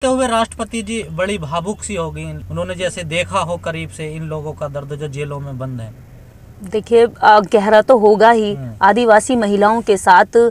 तो हुए राष्ट्रपति जी बड़ी भावुक सी हो गई। उन्होंने जैसे देखा हो करीब से इन लोगों का दर्द जो जेलों में बंद है। देखिए गहरा तो होगा ही। आदिवासी महिलाओं के साथ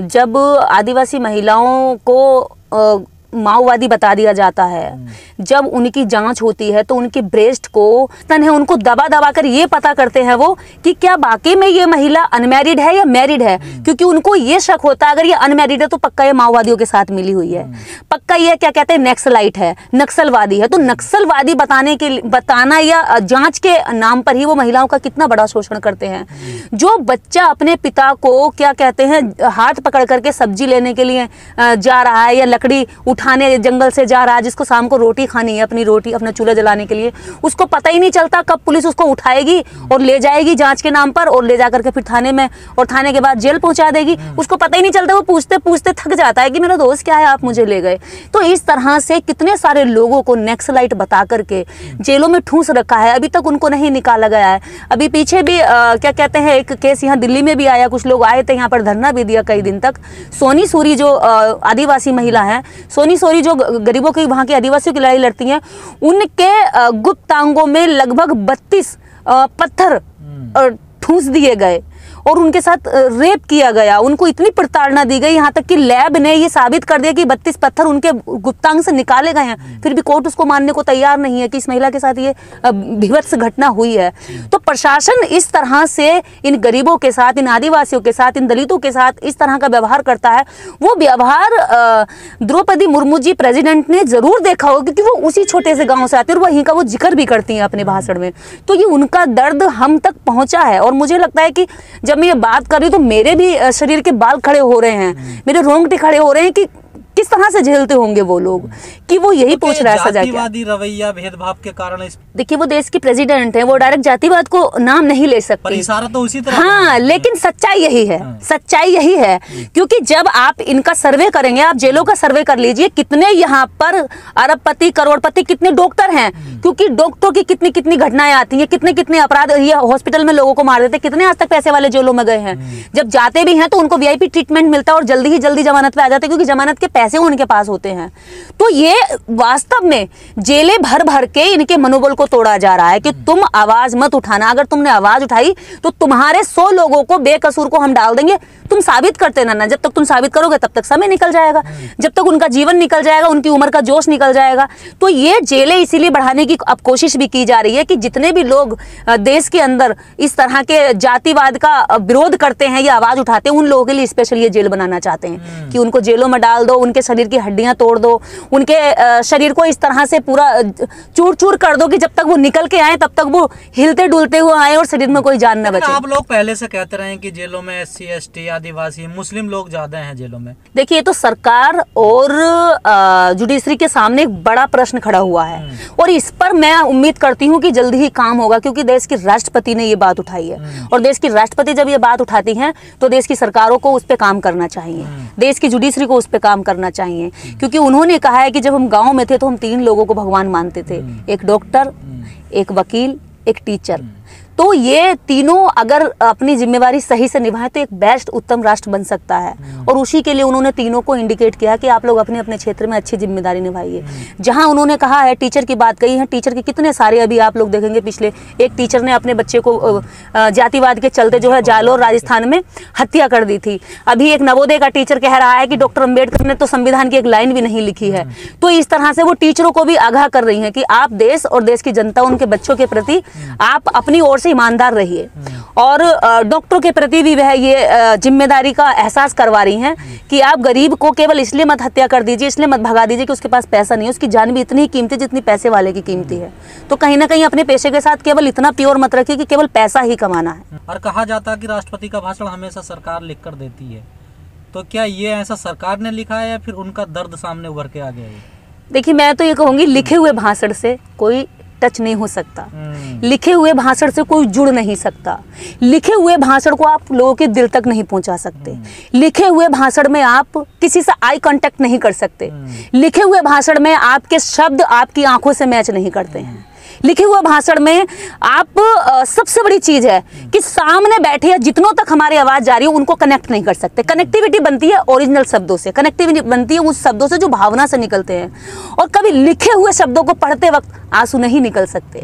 जब आदिवासी महिलाओं को माओवादी बता दिया जाता है, जब उनकी जांच होती है तो उनके ब्रेस्ट को तन है उनको दबा दबा कर ये पता करते हैं वो कि क्या वाकई में ये महिला अनमैरिड है या मैरिड है, क्योंकि उनको ये शक होता है अगर ये अनमैरिड है तो पक्का ये माओवादियों के साथ मिली हुई है, पक्का ये क्या कहते हैं नक्सलाइट है, नक्सलवादी है। तो नक्सलवादी बताना या जांच के नाम पर ही वो महिलाओं का कितना बड़ा शोषण करते हैं। जो बच्चा अपने पिता को क्या कहते हैं हाथ पकड़ करके सब्जी लेने के लिए जा रहा है या लकड़ी उठाने जंगल से जा रहा है, जिसको शाम को रोटी खानी है, अपनी रोटी अपना चूल्हा जलाने के लिए, उसको पता ही नहीं चलता कब पुलिस उसको उठाएगी और ले जाएगी जांच के नाम पर और ले जाकर के फिर थाने में और थाने के बाद जेल पहुंचा देगी। उसको पता ही नहीं चलता, वो पूछते पूछते थक जाता है कि मेरा दोस्त क्या है आप मुझे ले गए। तो इस तरह से कितने सारे लोगों को नक्सलाइट बता करके जेलों में ठूंस रखा है, अभी तक उनको नहीं निकाला गया है। अभी पीछे भी क्या कहते हैं एक केस यहाँ दिल्ली में भी आया, कुछ लोग आए थे यहाँ पर धरना भी दिया कई दिन तक। सोनी सूरी जो आदिवासी महिला है, सोनी सूरी जो गरीबों की वहाँ के आदिवासियों की लड़ाई लड़ती हैं, उनके गुप्तांगों में लगभग 32 पत्थर ठूंस दिए गए और उनके साथ रेप किया गया। उनको इतनी प्रताड़ना दी गई, यहाँ तक कि लैब ने ये साबित कर दिया कि 32 पत्थर उनके गुप्तांग से निकाले गए हैं, फिर भी कोर्ट उसको मानने को तैयार नहीं है कि इस महिला के साथ ये भीभत्स घटना हुई है। तो प्रशासन इस तरह से इन गरीबों के साथ, इन आदिवासियों के साथ, इन दलितों के साथ इस तरह का व्यवहार करता है। वो व्यवहार द्रौपदी मुर्मू जी प्रेसिडेंट ने जरूर देखा हो, क्योंकि वो उसी छोटे से गाँव से आते हैं और वहीं का वो जिक्र भी करती हैं अपने भाषण में। तो ये उनका दर्द हम तक पहुँचा है और मुझे लगता है कि जब मैं ये बात कर रही हूँ तो मेरे भी शरीर के बाल खड़े हो रहे हैं, मेरे रोंगटे खड़े हो रहे हैं कि किस तरह से झेलते होंगे वो लोग, कि वो यही पूछ रहा है सजा क्या। जातिवादी रवैया भेदभाव के कारण देखिए वो देश की प्रेसिडेंट है, वो डायरेक्ट जातिवाद को नाम नहीं ले सकती, पर इशारा तो उसी तरह। हाँ, लेकिन सच्चाई यही है, सच्चाई यही है। क्योंकि जब आप इनका सर्वे करेंगे, आप जेलों का सर्वे कर लीजिए, कितने यहाँ पर अरबपति करोड़पति कितने डॉक्टर हैं, क्योंकि डॉक्टरों की कितनी कितनी घटनाएं आती हैं, कितने कितने अपराध ये हॉस्पिटल में लोगों को मार देते, कितने आज तक पैसे वाले जेलों में गए हैं। जब जाते भी हैं तो उनको वीआईपी ट्रीटमेंट मिलता है और जल्दी ही जल्दी जमानत पे आ जाते हैं, क्योंकि जमानत के पैसे उनके पास होते हैं। तो ये वास्तव में जेलें भर भर के इनके मनोबल को तोड़ा जा रहा है कि तुम आवाज मत उठाना, अगर तुमने आवाज उठाई तो तुम्हारे 100 लोगों को बेकसूर को हम डाल देंगे, तुम साबित करते ना। जब तक तुम साबित करोगे तब तक समय निकल जाएगा, जब तक उनका जीवन निकल जाएगा, उनकी उम्र का जोश निकल जाएगा। तो ये जेलें इसीलिए बढ़ाने की अब कोशिश भी की जा रही है कि जितने भी लोग देश के अंदर इस तरह के जातिवाद का विरोध करते हैं या आवाज उठाते हैं, उन लोगों के लिए स्पेशल ये जेल बनाना चाहते हैं कि उनको जेलों में डाल दो, उनके शरीर की हड्डियां तोड़ दो, उनके शरीर को इस तरह से पूरा चूर चूर कर दो कि जब तक वो निकल के आए तब तक वो हिलते डुलते हुए आए और शरीर में कोई जान न बचे। आप लोग पहले से कहते रहे कि जेलों में SC ST आदिवासी मुस्लिम लोग ज्यादा हैं जेलों में। देखिए ये तो सरकार और जुडिशरी के सामने एक बड़ा प्रश्न खड़ा हुआ है और इस पर मैं उम्मीद करती हूँ कि जल्दी ही काम होगा, क्योंकि देश की राष्ट्रपति ने ये बात उठाई है और देश की राष्ट्रपति जब ये बात उठाती हैं तो देश की सरकारों को उस पर काम करना चाहिए, देश की जुडिशरी को उस पर काम करना चाहिए। क्योंकि उन्होंने कहा है कि जब हम गाँव में थे तो हम 3 लोगों को भगवान मानते थे, एक डॉक्टर, एक वकील, एक टीचर। तो ये तीनों अगर अपनी जिम्मेवारी सही से निभाएं तो एक बेस्ट उत्तम राष्ट्र बन सकता है और उसी के लिए उन्होंने तीनों को इंडिकेट किया कि आप लोग अपने अपने क्षेत्र में अच्छी जिम्मेदारी निभाइए। जहां उन्होंने कहा है, टीचर की बात कही है, टीचर के कितने सारे अभी आप लोग देखेंगे, पिछले एक टीचर ने अपने बच्चे को जातिवाद के चलते जो है जालोर राजस्थान में हत्या कर दी थी। अभी एक नवोदय का टीचर कह रहा है कि डॉक्टर अम्बेडकर ने तो संविधान की एक लाइन भी नहीं लिखी है। तो इस तरह से वो टीचरों को भी आगाह कर रही है कि आप देश और देश की जनता, उनके बच्चों के प्रति आप अपनी ओर से ईमानदार रहिए और डॉक्टरों के प्रति भी वह ये जिम्मेदारी का एहसास करवा रही हैं कि आप गरीब को केवल इसलिए मत हत्या कर दीजिए, इसलिए मत भगा दीजिए कि उसके पास पैसा नहीं है, उसकी जान भी इतनी ही कीमती जितनी पैसे वाले की कीमती है। तो कहीं ना कहीं अपने पेशे के साथ केवल इतना प्योर मत रखिए कि केवल पैसा ही कमाना है। और कहा जाता है कि राष्ट्रपति का भाषण हमेशा सरकार लिख कर देती है, तो क्या ये ऐसा सरकार ने लिखा है या फिर उनका दर्द सामने उभर के आ गया है? देखिए मैं तो ये कहूँगी, लिखे हुए भाषण से कोई टच नहीं हो सकता, लिखे हुए भाषण से कोई जुड़ नहीं सकता, लिखे हुए भाषण को आप लोगों के दिल तक नहीं पहुंचा सकते, लिखे हुए भाषण में आप किसी से आई कांटेक्ट नहीं कर सकते, लिखे हुए भाषण में आपके शब्द आपकी आंखों से मैच नहीं करते हैं, लिखे हुए भाषण में आप सबसे बड़ी चीज है कि सामने बैठे या जितनों तक हमारी आवाज जा रही है उनको कनेक्ट नहीं कर सकते। कनेक्टिविटी बनती है ओरिजिनल शब्दों से, कनेक्टिविटी बनती है उस शब्दों से जो भावना से निकलते हैं। और कभी लिखे हुए शब्दों को पढ़ते वक्त आंसू नहीं निकल सकते,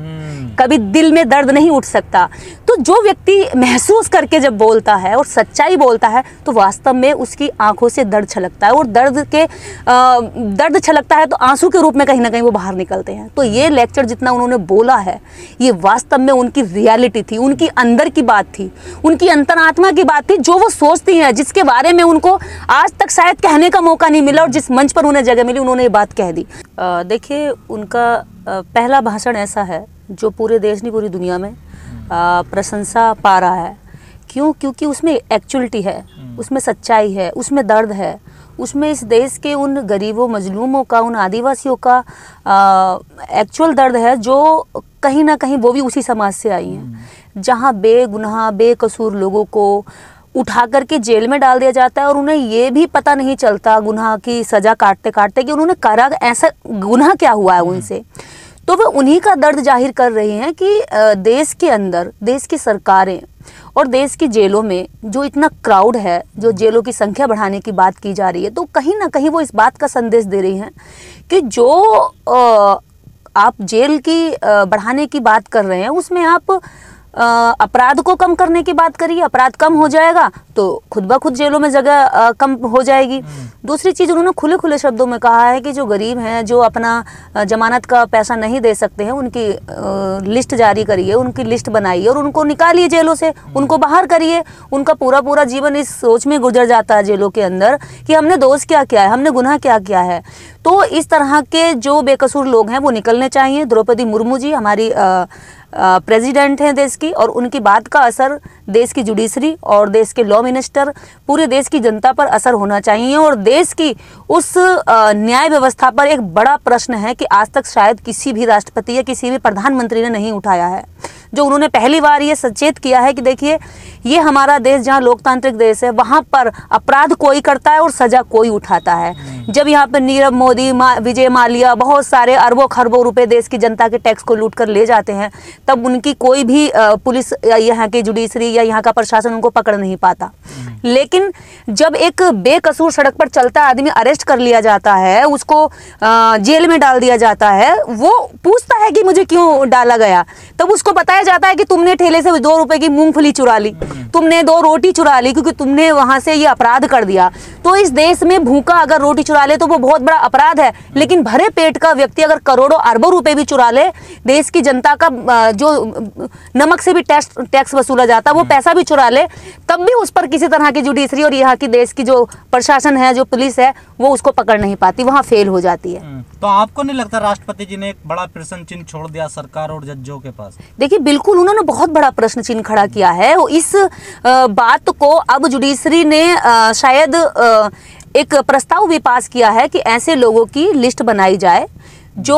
कभी दिल में दर्द नहीं उठ सकता। तो जो व्यक्ति महसूस करके जब बोलता है और सच्चाई बोलता है तो वास्तव में उसकी आंखों से दर्द छलकता है, और दर्द छलकता है तो आंसू के रूप में कहीं ना कहीं वो बाहर निकलते हैं। तो ये लेक्चर जितना उन्होंने बोला है ये वास्तव में उनकी रियलिटी थी, उनकी अंदर की बात थी, उनकी अंतरात्मा की बात थी, जो वो सोचती हैं, जिसके बारे में उनको आज तक शायद कहने का मौका नहीं मिला, और जिस मंच पर उन्हें जगह मिली उन्होंने ये बात कह दी। देखिए, उनका पहला भाषण ऐसा है जो पूरे देश नहीं पूरी दुनिया में प्रशंसा पा रहा है। क्यों? क्योंकि उसमें एक्चुअलिटी है, उसमें सच्चाई है, उसमें दर्द है, उसमें इस देश के उन गरीबों मजलूमों का, उन आदिवासियों का एक्चुअल दर्द है, जो कहीं ना कहीं वो भी उसी समाज से आई हैं, जहाँ बेगुनाह बेकसूर लोगों को उठा करके जेल में डाल दिया जाता है और उन्हें ये भी पता नहीं चलता गुनाह की सज़ा काटते काटते कि उन्होंने करा ऐसा गुनाह क्या हुआ है उनसे। तो वे उन्हीं का दर्द जाहिर कर रहे हैं कि देश के अंदर देश की सरकारें और देश की जेलों में जो इतना क्राउड है, जो जेलों की संख्या बढ़ाने की बात की जा रही है, तो कहीं ना कहीं वो इस बात का संदेश दे रही हैं कि जो आप जेल की बढ़ाने की बात कर रहे हैं उसमें आप अपराध को कम करने की बात करिए। अपराध कम हो जाएगा तो खुद ब खुद जेलों में जगह कम हो जाएगी। दूसरी चीज़ उन्होंने खुले खुले शब्दों में कहा है कि जो गरीब हैं, जो अपना जमानत का पैसा नहीं दे सकते हैं, उनकी लिस्ट जारी करिए, उनकी लिस्ट बनाइए और उनको निकालिए जेलों से, उनको बाहर करिए। उनका पूरा पूरा जीवन इस सोच में गुजर जाता है जेलों के अंदर कि हमने दोष क्या किया है, हमने गुनाह क्या किया है। तो इस तरह के जो बेकसूर लोग हैं वो निकलने चाहिए। द्रौपदी मुर्मू जी हमारी प्रेसिडेंट हैं देश की, और उनकी बात का असर देश की जुडिशरी और देश के लॉ मिनिस्टर, पूरे देश की जनता पर असर होना चाहिए। और देश की उस न्याय व्यवस्था पर एक बड़ा प्रश्न है कि आज तक शायद किसी भी राष्ट्रपति या किसी भी प्रधानमंत्री ने नहीं उठाया है, जो उन्होंने पहली बार ये सचेत किया है कि देखिए, ये हमारा देश जहाँ लोकतांत्रिक देश है वहाँ पर अपराध कोई करता है और सजा कोई उठाता है। जब यहाँ पर नीरव मोदी, विजय माल्या, बहुत सारे अरबों खरबों रुपए देश की जनता के टैक्स को लूट कर ले जाते हैं, तब उनकी कोई भी पुलिस या यहाँ की जुडिशरी या यहाँ का प्रशासन उनको पकड़ नहीं पाता। लेकिन जब एक बेकसूर सड़क पर चलता आदमी अरेस्ट कर लिया जाता है, उसको जेल में डाल दिया जाता है, वो पूछता है कि मुझे क्यों डाला गया, तब उसको बताया जाता है कि तुमने ठेले से 2 रुपए की मूंगफली चुरा ली, तुमने 2 रोटी चुरा ली, क्योंकि तुमने वहां से ये अपराध कर दिया। तो इस देश में भूखा अगर रोटी चुरा ले तो वो बहुत बड़ा अपराध है, लेकिन भरे पेट का व्यक्ति अगर करोड़ों अरबों रुपए भी चुरा ले, देश की जनता का जो नमक से भी टैक्स वसूला जाता है वो पैसा भी चुरा ले, तब भी उस पर किसी तरह की जुडिशरी और यहाँ की देश की जो प्रशासन है, जो पुलिस है, वो उसको पकड़ नहीं पाती, वहाँ फेल हो जाती है। तो आपको नहीं लगता राष्ट्रपति जी ने एक बड़ा प्रश्न चिन्ह छोड़ दिया सरकार और जजों के पास? देखिए, बिल्कुल उन्होंने बहुत बड़ा प्रश्न चिन्ह खड़ा किया है। इस बात को अब जुडिशरी ने शायद एक प्रस्ताव भी पास किया है कि ऐसे लोगों की लिस्ट बनाई जाए जो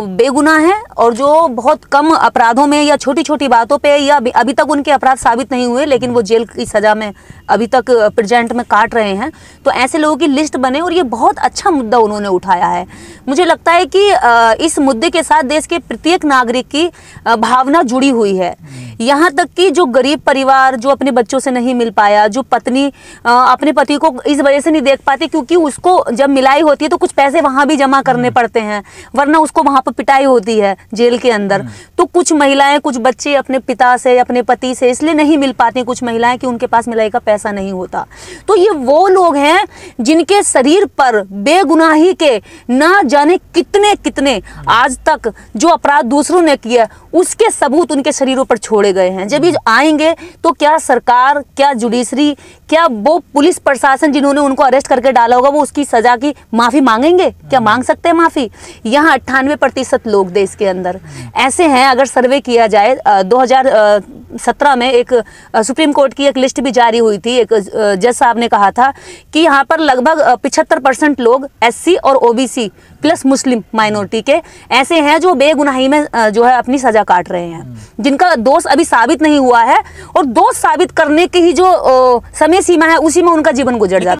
बेगुनाह है और जो बहुत कम अपराधों में या छोटी छोटी बातों पे या अभी तक उनके अपराध साबित नहीं हुए लेकिन वो जेल की सज़ा में अभी तक प्रेजेंट में काट रहे हैं, तो ऐसे लोगों की लिस्ट बने। और ये बहुत अच्छा मुद्दा उन्होंने उठाया है। मुझे लगता है कि इस मुद्दे के साथ देश के प्रत्येक नागरिक की भावना जुड़ी हुई है। यहाँ तक कि जो गरीब परिवार, जो अपने बच्चों से नहीं मिल पाया, जो पत्नी अपने पति को इस वजह से नहीं देख पाती क्योंकि उसको जब मिलाई होती है तो कुछ पैसे वहाँ भी जमा करने पड़ते हैं, वरना उसको वहाँ पर पिटाई होती है जेल के अंदर। तो कुछ महिलाएं, कुछ बच्चे अपने पिता से, अपने पति से इसलिए नहीं मिल पाती कुछ महिलाएं कि उनके पास मिलाई का पैसा नहीं होता। तो ये वो लोग हैं जिनके शरीर पर बेगुनाही के ना जाने कितने कितने आज तक जो अपराध दूसरों ने किया उसके सबूत उनके शरीरों पर छोड़े गए हैं। जब ये आएंगे तो क्या सरकार, क्या जुडिशरी, क्या वो पुलिस प्रशासन जिन्होंने उनको अरेस्ट करके डाला होगा वो उसकी सजा की माफ़ी मांगेंगे? क्या मांग सकते हैं माफ़ी? यहाँ 98% लोग देश के अंदर ऐसे हैं। अगर सर्वे किया जाए 2017 में एक सुप्रीम कोर्ट की एक लिस्ट भी जारी हुई थी, एक जज साहब ने कहा था कि यहाँ पर लगभग 75% लोग SC और OBC प्लस मुस्लिम माइनॉरिटी के ऐसे हैं जो बेगुनाही में जो है अपनी सजा काट रहे हैं, जिनका दोष अभी साबित नहीं हुआ है और दोष साबित करने की ही जो समय सीमा है उसी में उनका जीवन गुजर जाता है।